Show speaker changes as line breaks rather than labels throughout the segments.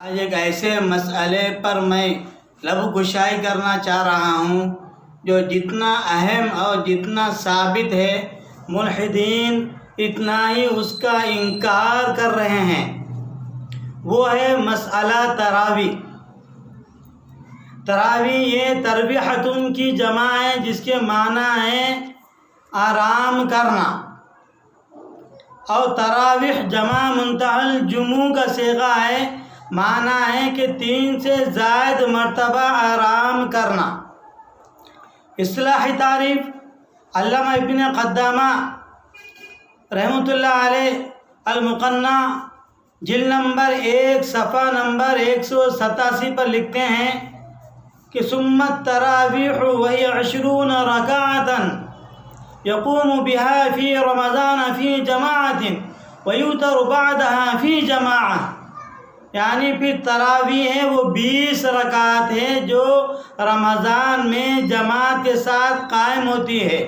آج ایک ایسے مسئلے پر میں لب کشائی کرنا چاہ رہا ہوں جو جتنا اہم اور جتنا ثابت ہے، ملحدین اتنا ہی اس کا انکار کر رہے ہیں۔ وہ ہے مسئلہ تراویح۔ تراویح یہ تربیحتن کی جمع ہے، جس کے معنی ہے آرام کرنا، اور تراویح جمع منتہی الجموع کا صیغہ ہے، معنی ہے کہ 3 سے زائد مرتبہ آرام کرنا۔ اصطلاحی تعریف علامہ ابن قدامہ رحمۃ اللہ علیہ المقنع جلد نمبر 1 صفحہ نمبر 187 پر لکھتے ہیں کہ ثم التراویح وہی 20 رکعۃ یقوم بها فی رمضان فی جماعت ویوتر بعدها فی جماعہ، یعنی پھر تراویح ہے وہ 20 رکعت ہے جو رمضان میں جماعت کے ساتھ قائم ہوتی ہے،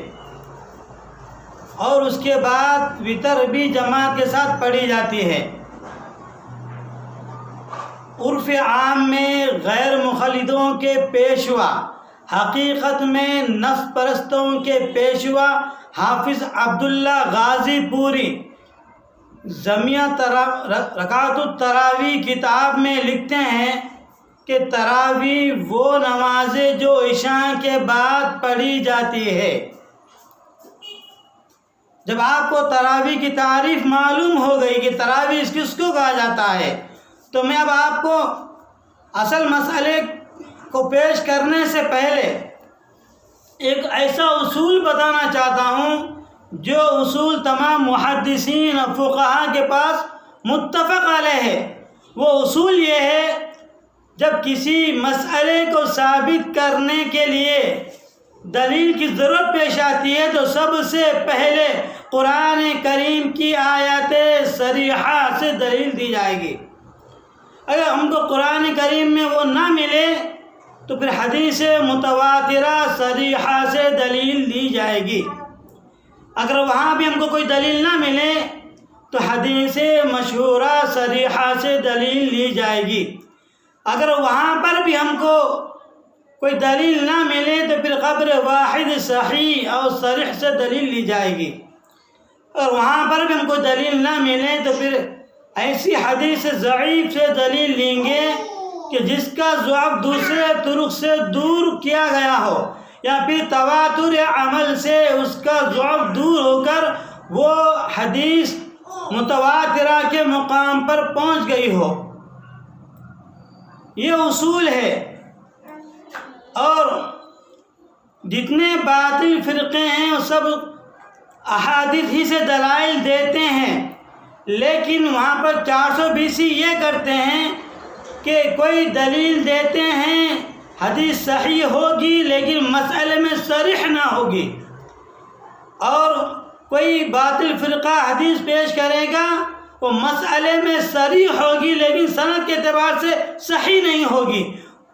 اور اس کے بعد وتر بھی جماعت کے ساتھ پڑھی جاتی ہے۔ عرف عام میں غیر مقلدوں کے پیشوا، حقیقت میں نفس پرستوں کے پیشوا حافظ عبداللہ غازی پوری جامع رکعت التراویح کتاب میں لکھتے ہیں کہ تراویح وہ نمازیں جو عشاء کے بعد پڑھی جاتی ہے۔ جب آپ کو تراویح کی تعریف معلوم ہو گئی کہ تراویح کس کو کہا جاتا ہے، تو میں اب آپ کو اصل مسئلے کو پیش کرنے سے پہلے ایک ایسا اصول بتانا چاہتا ہوں جو اصول تمام محدثین اور فقہاء کے پاس متفق علیہ ہے۔ وہ اصول یہ ہے، جب کسی مسئلے کو ثابت کرنے کے لیے دلیل کی ضرورت پیش آتی ہے تو سب سے پہلے قرآن کریم کی آیات صریحہ سے دلیل دی جائے گی۔ اگر ہم کو قرآن کریم میں وہ نہ ملے تو پھر حدیث متواترہ صریحہ سے دلیل دی جائے گی۔ اگر وہاں بھی ہم کو کوئی دلیل نہ ملے تو حدیث مشہورہ صریحہ سے دلیل لی جائے گی۔ اگر وہاں پر بھی ہم کو کوئی دلیل نہ ملے تو پھر خبر واحد صحیح اور صریح سے دلیل لی جائے گی۔ اور وہاں پر بھی ہم کو دلیل نہ ملے تو پھر ایسی حدیث ضعیف سے دلیل لیں گے کہ جس کا ضعف دوسرے طرق سے دور کیا گیا ہو، یا پھر تواتر عمل سے اس کا ضعف دور ہو کر وہ حدیث متواترہ کے مقام پر پہنچ گئی ہو۔ یہ اصول ہے، اور جتنے باطل فرقے ہیں وہ سب احادیث ہی سے دلائل دیتے ہیں، لیکن وہاں پر 420 یہ کرتے ہیں کہ کوئی دلیل دیتے ہیں، حدیث صحیح ہوگی لیکن مسئلے میں صریح نہ ہوگی، اور کوئی باطل فرقہ حدیث پیش کرے گا وہ مسئلے میں صریح ہوگی لیکن سند کے اعتبار سے صحیح نہیں ہوگی،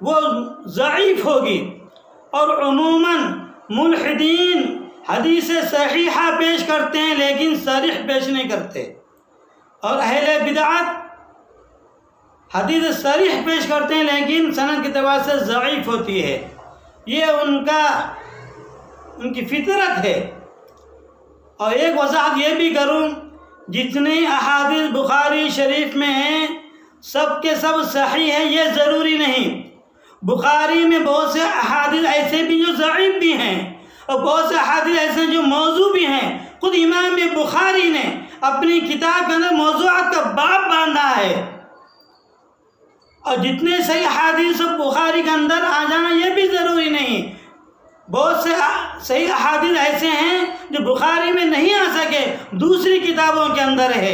وہ ضعیف ہوگی۔ اور عموماً ملحدین حدیث صحیحہ پیش کرتے ہیں لیکن صریح پیش نہیں کرتے، اور اہل بدعت حدیث صریح پیش کرتے ہیں لیکن سند کے اعتبار سے ضعیف ہوتی ہے۔ یہ ان کی فطرت ہے۔ اور ایک وضاحت یہ بھی کروں، جتنے احادیث بخاری شریف میں ہیں سب کے سب صحیح ہیں یہ ضروری نہیں۔ بخاری میں بہت سے احادیث ایسے بھی جو ضعیف بھی ہیں، اور بہت سے احادیث ایسے جو موضوع بھی ہیں۔ خود امام بخاری نے اپنی کتاب کے اندر موضوعات کا باب باندھا ہے، اور جتنے صحیح احادیث بخاری کے اندر آ جانا یہ بھی ضروری نہیں۔ بہت سے صحیح احادیث ایسے ہیں جو بخاری میں نہیں آ سکے، دوسری کتابوں کے اندر ہے،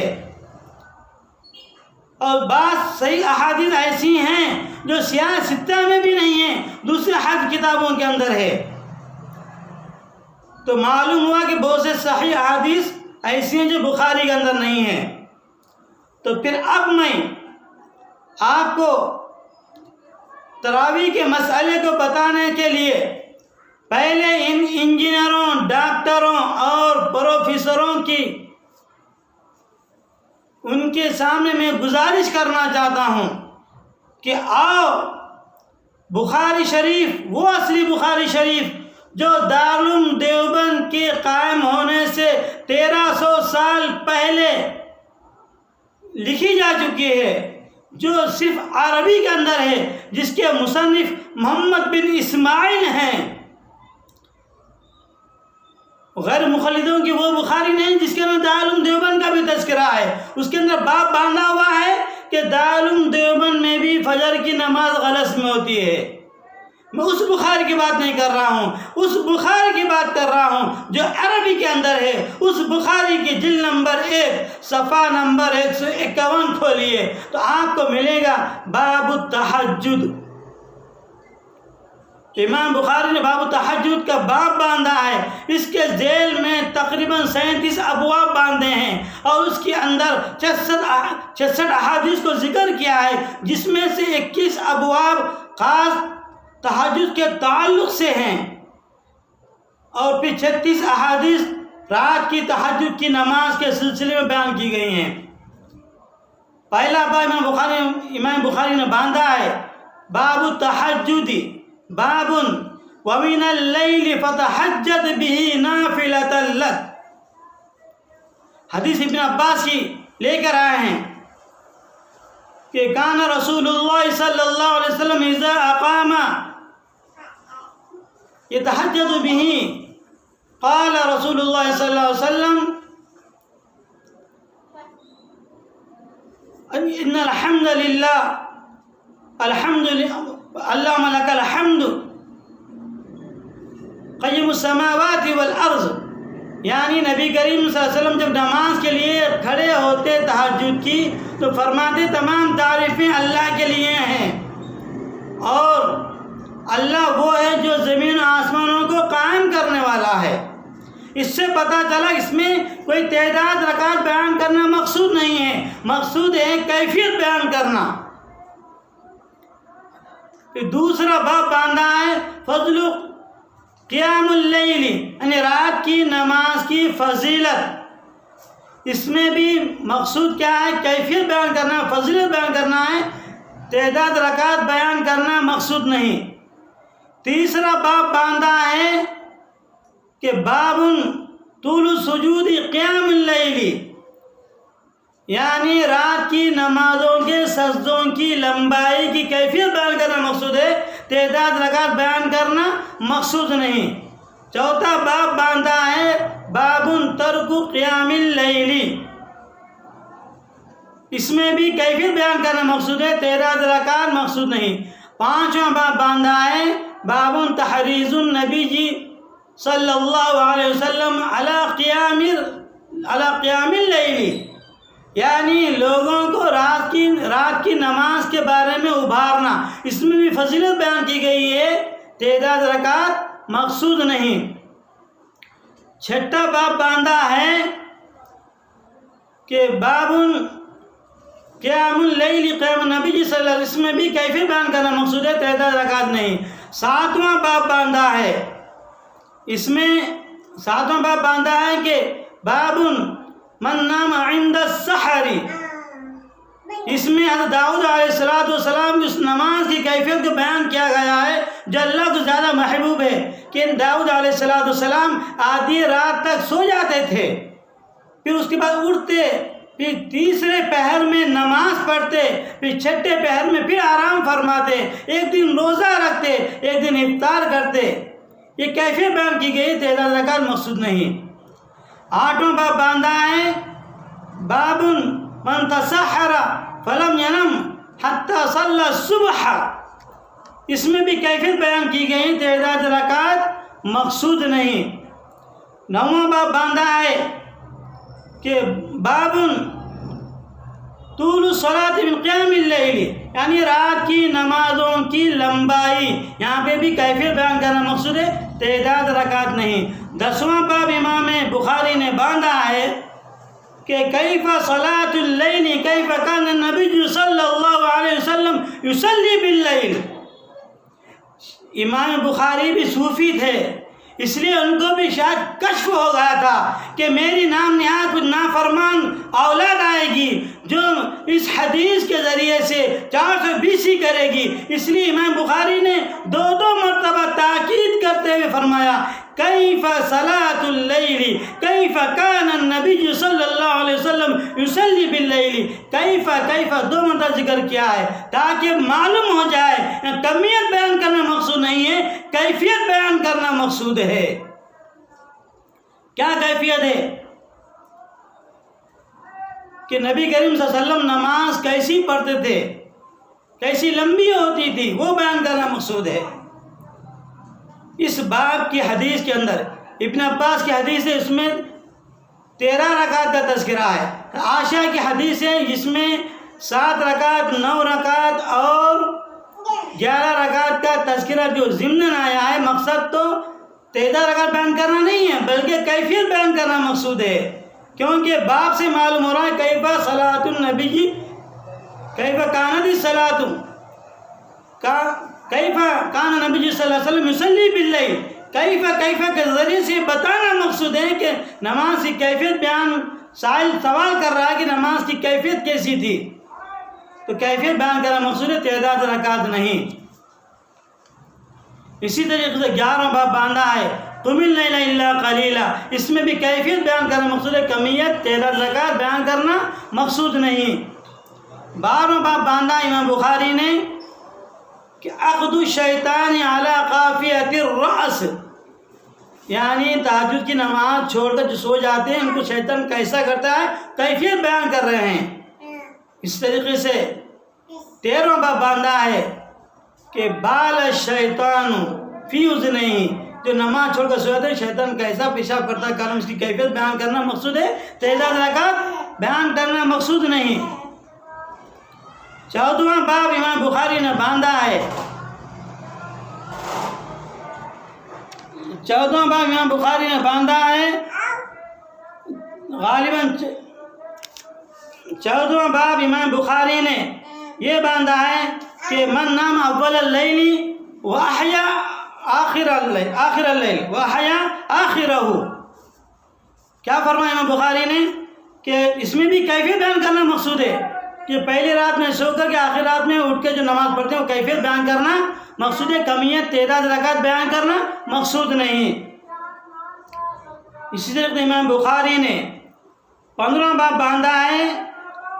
اور بعض صحیح احادیث ایسی ہیں جو سیاہ ستہ میں بھی نہیں ہیں، دوسری حدیث کتابوں کے اندر ہے۔ تو معلوم ہوا کہ بہت سے صحیح احادیث ایسی ہیں جو بخاری کے اندر نہیں ہیں۔ تو پھر اب میں آپ کو تراویح کے مسئلے کو بتانے کے لیے پہلے ان انجینئروں، ڈاکٹروں اور پروفیسروں کی ان کے سامنے میں گزارش کرنا چاہتا ہوں کہ آؤ بخاری شریف، وہ اصلی بخاری شریف جو دارالعلوم دیوبند کے قائم ہونے سے 1300 سال پہلے لکھی جا چکی ہے، جو صرف عربی کے اندر ہے، جس کے مصنف محمد بن اسماعیل ہیں، غیر مخلدوں کی وہ بخاری نہیں جس کے اندر دارالعلوم دیوبند کا بھی تذکرہ ہے۔ اس کے اندر باب باندھا ہوا ہے کہ دارالعلوم دیوبند میں بھی فجر کی نماز غلط میں ہوتی ہے۔ میں اس بخاری کی بات نہیں کر رہا ہوں، اس بخاری کی بات کر رہا ہوں جو عربی کے اندر ہے۔ اس بخاری کی جلد نمبر 1 صفحہ نمبر 151 کھولیے تو آپ کو ملے گا باب التہجد۔ امام بخاری نے باب التہجد کا باب باندھا ہے، اس کے ذیل میں تقریباً 37 ابواب باندھے ہیں، اور اس کے اندر 66 احادیث کو ذکر کیا ہے، جس میں سے 21 ابواب خاص تہجد کے تعلق سے ہیں، اور پھر 36 احادیث رات کی تہجد کی نماز کے سلسلے میں بیان کی گئی ہیں۔ پہلا باب امام بخاری نے باندھا ہے باب التہجد، باب ومن اللیل فتہجد بہ نافلۃ لک۔ حدیث ابن عباس کی لے کر آئے ہیں کہ کان رسول اللہ صلی اللہ علیہ وسلم اذا اقام یتہجد بہ، قال رسول اللہ صلی اللہ علیہ وسلم ان الحمد للہ اللہم لک الحمد قیم السماوات والارض، یعنی نبی کریم صلی اللہ علیہ وسلم جب نماز کے لیے کھڑے ہوتے تہجد کی تو فرماتے تمام تعریفیں اللہ کے لیے ہیں، اور اللہ وہ ہے جو زمین و آسمانوں کو قائم کرنے والا ہے۔ اس سے پتہ چلا اس میں کوئی تعداد رکعت بیان کرنا مقصود نہیں ہے، مقصود ہے کیفیت بیان کرنا۔ پھر دوسرا باب باندھا ہے فضل قیام اللیل، یعنی رات کی نماز کی فضیلت۔ اس میں بھی مقصود کیا ہے؟ کیفیت بیان کرنا، فضیلت بیان کرنا ہے، تعداد رکعت بیان کرنا مقصود نہیں۔ تیسرا باب باندھا ہے کہ باب طول السجود قیام اللیل، یعنی رات کی نمازوں کے سجدوں کی لمبائی کی کیفیت بیان کرنا مقصود ہے، تعداد رکعت بیان کرنا مقصود نہیں۔ چوتھا باب باندھا ہے باب ترک قیام اللیل، اس میں بھی کیفیت بیان کرنا مقصود ہے، تعداد رکعت مقصود نہیں۔ پانچواں باب باندھا ہے باب تحریض النبی صلی اللہ علیہ وسلم علی قیام اللیل، یعنی لوگوں کو رات کی نماز کے بارے میں ابھارنا، اس میں بھی فضیلت بیان کی گئی ہے، تعداد رکعت مقصود نہیں۔ چھٹا باب باندھا ہے کہ باب قیام اللیل قیام النبی صلی اللہ علیہ وسلم میں بھی کیفیت بیان کرنا مقصود ہے، تعداد رکعت نہیں۔ ساتواں باب باندھا ہے، اس میں ساتواں باب باندھا ہے کہ باب من نام عند السحر، اس میں حضرت داؤد علیہ السلام کی اس نماز کی کیفیت کو بیان کیا گیا ہے جو اللہ کو زیادہ محبوب ہے، کہ داؤد علیہ السلام آدھی رات تک سو جاتے تھے، پھر اس کے بعد اٹھتے، پھر تیسرے پہر میں نماز پڑھتے، پھر چھٹے پہر میں پھر آرام فرماتے، ایک دن روزہ رکھتے، ایک دن افطار کرتے۔ یہ کیفیت بیان کی گئی، تعداد رکعت مقصود نہیں۔ آٹھواں باب باندھا ہے باب من تسحر فلم ینم حتی صلی الصبح، اس میں بھی کیفیت بیان کی گئی، تعداد رکعت مقصود نہیں۔ نواں باب باندھا ہے کہ باب طول الصلاۃ من قیام اللیل، یعنی رات کی نمازوں کی لمبائی، یہاں پہ بھی کیفیت بیان کرنا مقصود ہے، تعداد رکعت نہیں۔ 10واں باب امام بخاری نے باندھا ہے کہ کیف صلاۃ اللیل، کیف کان النبی صلی اللہ علیہ وسلم یصلی باللیل۔ امام بخاری بھی صوفی تھے، اس لیے ان کو بھی شاید کشف ہو گیا تھا کہ میری نام نہاد کچھ نافرمان اولاد آئے گی جو اس حدیث کے ذریعے سے 420 کرے گی. اس لیے امام بخاری نے دو مرتبہ تاکید کرتے ہوئے فرمایا کیف صلاۃ اللیل کیف کان النبی صلی اللہ علیہ وسلم یصلی باللیل. کیف دو مرتبہ ذکر کیا ہے تاکہ معلوم ہو جائے کمیت بیان کرنا مقصود نہیں ہے، کیفیت بیان کرنا مقصود ہے. کیا کیفیت ہے کہ نبی کریم صلی اللہ علیہ وسلم نماز کیسی پڑھتے تھے، کیسی لمبی ہوتی تھی، وہ بیان کرنا مقصود ہے. اس باب کی حدیث کے اندر ابن عباس کی حدیث ہے، اس میں 13 رکعت کا تذکرہ ہے. عائشہ کی حدیث ہے جس میں 7 رکعت 9 رکعت اور 11 رکعت کا تذکرہ جو ضمناً آیا ہے. مقصد تو 13 رکعت بیان کرنا نہیں ہے بلکہ کیفیت بیان کرنا مقصود ہے، کیونکہ باب سے معلوم ہو رہا ہے کیف صلاۃ النبی کیف کانت الصلاۃ کیف کان نبی صلی اللہ علیہ وسلم یصلی باللیل. کیف کے ذریعے سے بتانا مقصود ہے کہ نماز کی کیفیت بیان. سائل سوال کر رہا ہے کہ نماز کی کیفیت کیسی تھی، تو کیفیت بیان کرنا مقصود ہے، تعداد رکعت نہیں. اسی طریقے سے 11واں باب باندھا ہے قم اللیل الا قلیلا. اس میں بھی کیفیت بیان کرنا مقصود ہے، کمیت تعداد رکعت بیان کرنا مقصود نہیں. 12واں باب باندھا امام بخاری نے کہ عقد الشیطان علی قافیۃ الرأس، یعنی تہجد کی نماز چھوڑ کر جو سو جاتے ہیں ان کو شیطان کیسا کرتا ہے، کیفیت بیان کر رہے ہیں. اس طریقے سے 13واں باب باندھا ہے کہ بال الشیطان فی اذنیہ، جو نماز چھوڑ کر سو جاتے ہیں شیطان کیسا پیشاب کرتا ہے، کالم اس کی کیفیت بیان کرنا مقصود ہے، تعداد رکعت بیان کرنا مقصود نہیں. 14واں باب امام بخاری نے باندھا ہے 14واں باب امام بخاری نے باندھا ہے غالباً 14واں باب امام بخاری نے یہ باندھا ہے کہ من نام اول اللیل واحیا آخر اللیل واحیا آخرہ. کیا فرمایا امام بخاری نے کہ اس میں بھی کیفیت بیان کرنا مقصود ہے کہ پہلی رات میں سو کر کے آخر رات میں اٹھ کے جو نماز پڑھتے ہیں وہ کیفیت بیان کرنا مقصود ہے، کمیت تعداد رکعت بیان کرنا مقصود نہیں. اسی طرح امام بخاری نے 15واں باب باندھا ہے.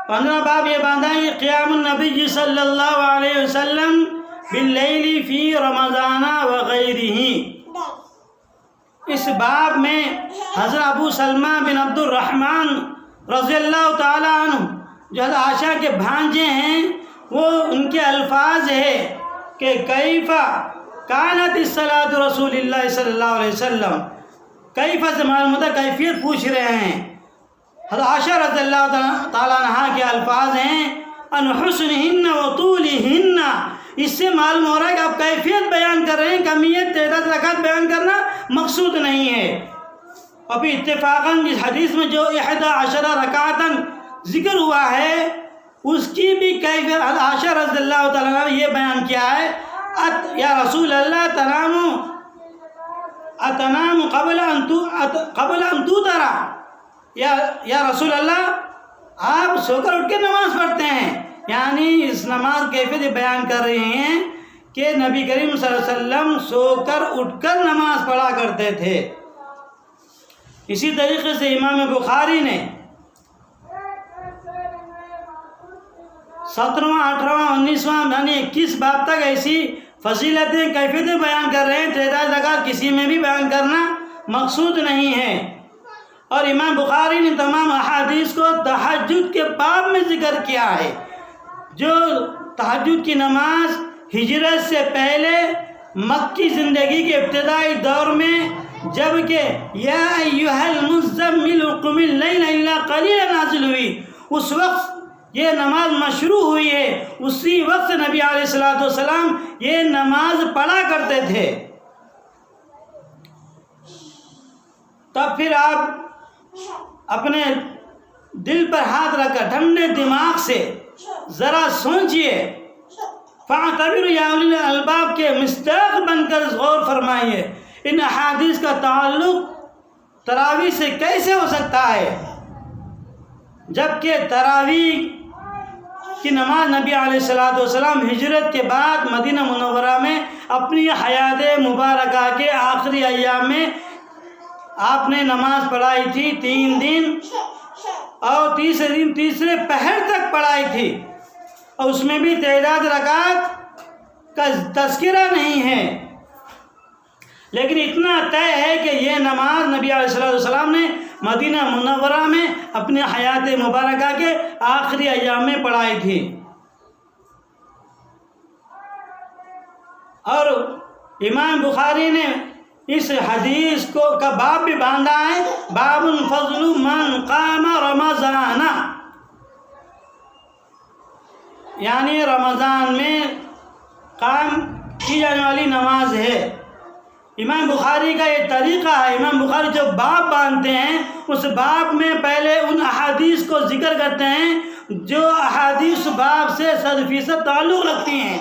15واں باب یہ باندھا ہے کہ قیام النبی صلی اللہ علیہ وسلم باللیل فی رمضان وغیرہ. اس باب میں حضرت ابو سلمہ بن عبد الرحمن رضی اللہ تعالی عنہ جو حضرت عائشہ کے بھانجے ہیں، وہ ان کے الفاظ ہے کہ کیف کانت الصلاۃ رسول اللہ صلی اللہ علیہ وسلم. کیف سے معلوم ہوتا ہے کیفیت پوچھ رہے ہیں. حضرت عائشہ رضی اللہ تعالیٰ عنہ کے الفاظ ہیں ان حسنہن و طولہن. اس سے معلوم ہو رہا ہے کہ آپ کیفیت بیان کر رہے ہیں، کمیت تعداد رکعت بیان کرنا مقصود نہیں ہے. ابھی اتفاقاً جس حدیث میں جو 11 رکعتاً ذکر ہوا ہے اس کی بھی کیفیت عائشہ رضی اللہ تعالیٰ عنہ نے یہ بیان کیا ہے یا رسول اللہ اتنام قبل ان توترا. یا رسول اللہ آپ سو کر اٹھ کے نماز پڑھتے ہیں، یعنی اس نماز کیفیت بیان کر رہے ہیں کہ نبی کریم صلی اللہ علیہ وسلم سو کر اٹھ کر نماز پڑھا کرتے تھے. اسی طریقے سے امام بخاری نے 17واں 18واں 19واں یعنی 21 باب تک ایسی فضیلتیں کیفیتیں بیان کر رہے ہیں، تعداد رکعت کسی میں بھی بیان کرنا مقصود نہیں ہے. اور امام بخاری نے تمام احادیث کو تہجد کے باب میں ذکر کیا ہے. جو تہجد کی نماز ہجرت سے پہلے مکی زندگی کے ابتدائی دور میں جبکہ یا ایھا المزمل قم اللیل الا قلیلا نازل ہوئی، اس وقت یہ نماز مشروع ہوئی ہے. اسی وقت نبی علیہ الصلوۃ والسلام یہ نماز پڑھا کرتے تھے. تب پھر آپ اپنے دل پر ہاتھ رکھ کر ٹھنڈے دماغ سے ذرا سوچئے، فاعتبروا یا اولی الالباب کے مصداق بن کر غور فرمائیے. ان احادیث کا تعلق تراویح سے کیسے ہو سکتا ہے، جبکہ تراویح کی نماز نبی علیہ السلام ہجرت کے بعد مدینہ منورہ میں اپنی حیات مبارکہ کے آخری ایام میں آپ نے نماز پڑھائی تھی 3 دن، اور تیسرے دن تیسرے پہر تک پڑھائی تھی، اور اس میں بھی تعداد رکعات کا تذکرہ نہیں ہے، لیکن اتنا طے ہے کہ یہ نماز نبی علیہ السلام نے مدینہ منورہ میں اپنے حیات مبارکہ کے آخری ایام میں پڑھائی تھی۔ اور امام بخاری نے اس حدیث کا باب بھی باندھا ہے، باب فضل من قام رمضان، یعنی رمضان میں قائم کی جانے والی نماز ہے۔ امام بخاری کا یہ طریقہ ہے، امام بخاری جو باب باندھتے ہیں اس باب میں پہلے ان احادیث کو ذکر کرتے ہیں جو احادیث باب سے 100% تعلق رکھتی ہیں،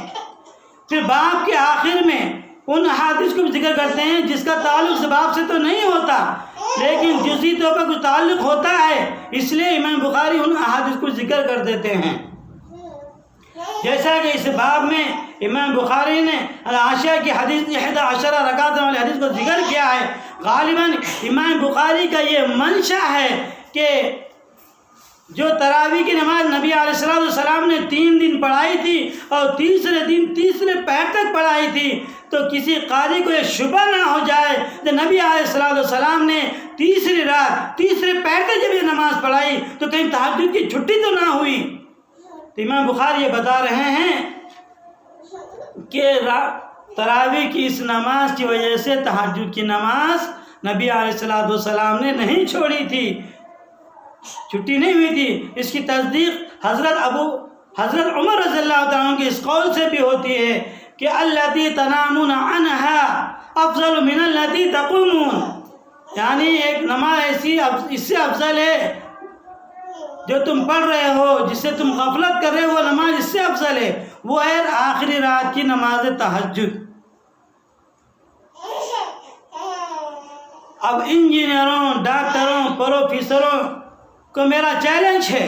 پھر باب کے آخر میں ان احادیث کو بھی ذکر کرتے ہیں جس کا تعلق اس باب سے تو نہیں ہوتا لیکن جزئی طور پر کچھ تعلق ہوتا ہے، اس لیے امام بخاری ان احادیث کو ذکر کر دیتے ہیں۔ جیسا کہ اس باب میں امام بخاری نے العشاء کی حدیث 11 رکعت والی حدیث کو ذکر کیا ہے، غالباً امام بخاری کا یہ منشا ہے کہ جو تراویح کی نماز نبی علیہ السلام نے 3 دن پڑھائی تھی اور تیسرے دن تیسرے پہر تک پڑھائی تھی، تو کسی قاری کو یہ شبہ نہ ہو جائے کہ نبی علیہ السلام نے تیسری رات تیسرے پہر تک جب یہ نماز پڑھائی تو کہیں تہجد کی چھٹی تو نہ ہوئی۔ تو امام بخاری یہ بتا رہے ہیں کہ تراویح کی اس نماز کی وجہ سے تہجد کی نماز نبی علیہ السلام نے نہیں چھوڑی تھی، چھٹی نہیں ہوئی تھی۔ اس کی تصدیق حضرت عمر رضی اللہ تعالیٰ کے اس قول سے بھی ہوتی ہے کہ التی تنامون عنہا افضل من التی تقومون، یعنی ایک نماز ایسی اس سے افضل ہے جو تم پڑھ رہے ہو، جس سے تم غفلت کر رہے ہو، وہ نماز اس سے افضل ہے، وہ ہے آخری رات کی نماز تہجد۔ اب انجینئروں، ڈاکٹروں، پروفیسروں کو میرا چیلنج ہے،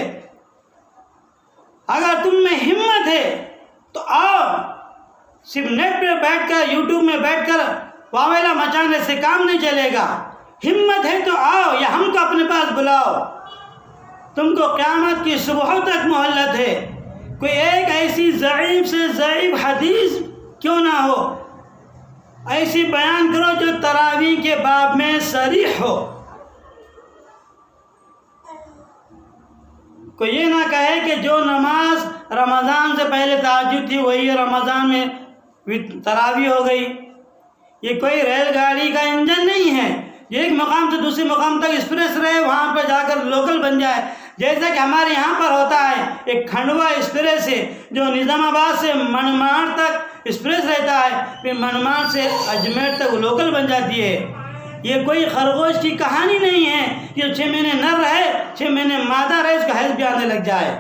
اگر تم میں ہمت ہے تو آؤ، صرف نیٹ پہ بیٹھ کر یوٹیوب میں بیٹھ کر واویلا مچانے سے کام نہیں چلے گا، ہمت ہے تو آؤ یا ہم کو اپنے پاس بلاؤ، تم کو قیامت کی صبح تک مہلت ہے، کوئی ایک ایسی ضعیف سے ضعیف حدیث کیوں نہ ہو ایسی بیان کرو جو تراویح کے باب میں صریح ہو، کوئی یہ نہ کہے کہ جو نماز رمضان سے پہلے تہجد تھی وہی رمضان میں تراویح ہو گئی۔ یہ کوئی ریل گاڑی کا انجن نہیں ہے یہ ایک مقام سے دوسرے مقام تک ایکسپریس رہے، وہاں پہ جا کر لوکل بن جائے، جیسا کہ ہمارے یہاں پر ہوتا ہے ایک کھنڈوا ایکسپریس ہے جو نظام آباد سے منماڑ تک ایکسپریس رہتا ہے، پھر منماڑ سے اجمیر تک لوکل بن جاتی ہے۔ یہ کوئی خرگوش کی کہانی نہیں ہے کہ 6 مہینے نر رہے 6 مہینے مادہ رہے اس کا حیض بھی آنے لگ جائے۔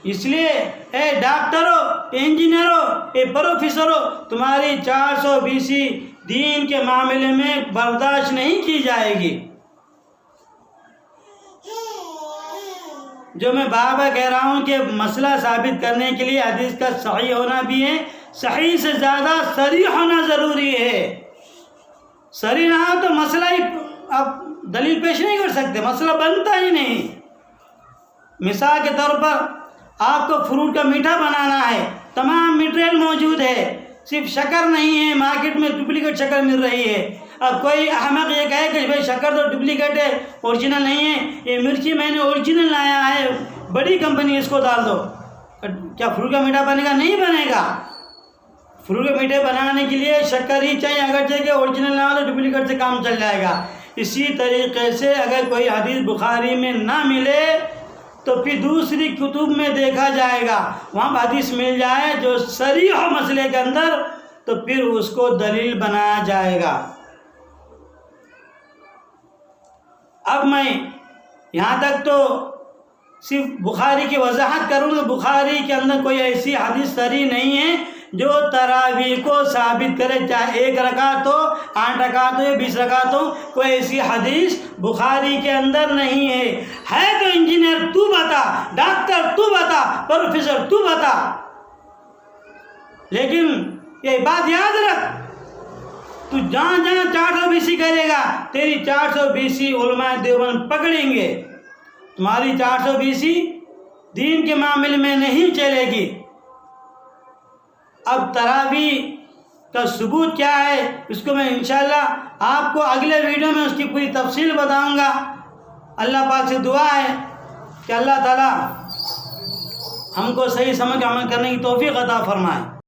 اس لیے اے ڈاکٹروں، انجینئروں، اے پروفیسروں، تمہاری 420 دین کے معاملے میں برداشت نہیں کی جائے گی۔ جو میں بار بار کہہ رہا ہوں کہ مسئلہ ثابت کرنے کے لیے حدیث کا صحیح ہونا بھی ہے، صحیح سے زیادہ صریح ہونا ضروری ہے۔ صریح نہ ہو تو مسئلہ ہی اب دلیل پیش نہیں کر سکتے، مسئلہ بنتا ہی نہیں۔ مثال کے طور پر آپ کو فروٹ کا میٹھا بنانا ہے، تمام میٹیریل موجود ہے، صرف شکر نہیں ہے، مارکیٹ میں ڈپلیکیٹ شکر مل رہی ہے۔ اب کوئی احمق یہ کہے کہ بھائی شکر تو ڈپلیکیٹ ہے، اوریجنل نہیں ہے، یہ مرچی میں نے اوریجنل لایا ہے، بڑی کمپنی اس کو ڈال دو، کیا فروٹ کا میٹھا بنے گا؟ نہیں بنے گا۔ فروٹ کے میٹھے بنانے کے لیے شکر ہی چاہیے، اگرچہ کہ اوریجنل نہ ہو تو ڈپلیکیٹ سے کام چل جائے گا۔ اسی طریقے سے اگر کوئی حدیث بخاری میں نہ ملے تو پھر دوسری کتب میں دیکھا جائے گا، وہاں حدیث مل جائے جو صریح ہو مسئلے کے اندر تو پھر اس کو دلیل بنایا جائے گا۔ اب میں یہاں تک تو صرف بخاری کی وضاحت کروں گا، بخاری کے اندر کوئی ایسی حدیث صریح نہیں ہے جو تراویح کو ثابت کرے، چاہے 1 رکعت ہو، 8 رکعت ہو یا 20 رکعت ہو، کوئی ایسی حدیث بخاری کے اندر نہیں ہے تو انجینئر تو بتا، ڈاکٹر تو بتا، پروفیسر تو بتا، لیکن یہ بات یاد رکھ، تو جہاں 420 کرے گا تیری 420 علماء دیوبند پکڑیں گے، تمہاری 420 دین کے معاملے میں نہیں چلے گی۔ اب تراویح کا ثبوت کیا ہے اس کو میں انشاءاللہ آپ کو اگلے ویڈیو میں اس کی پوری تفصیل بتاؤں گا۔ اللہ پاک سے دعا ہے کہ اللہ تعالی ہم کو صحیح سمجھ عمل کرنے کی توفیق عطا فرمائے۔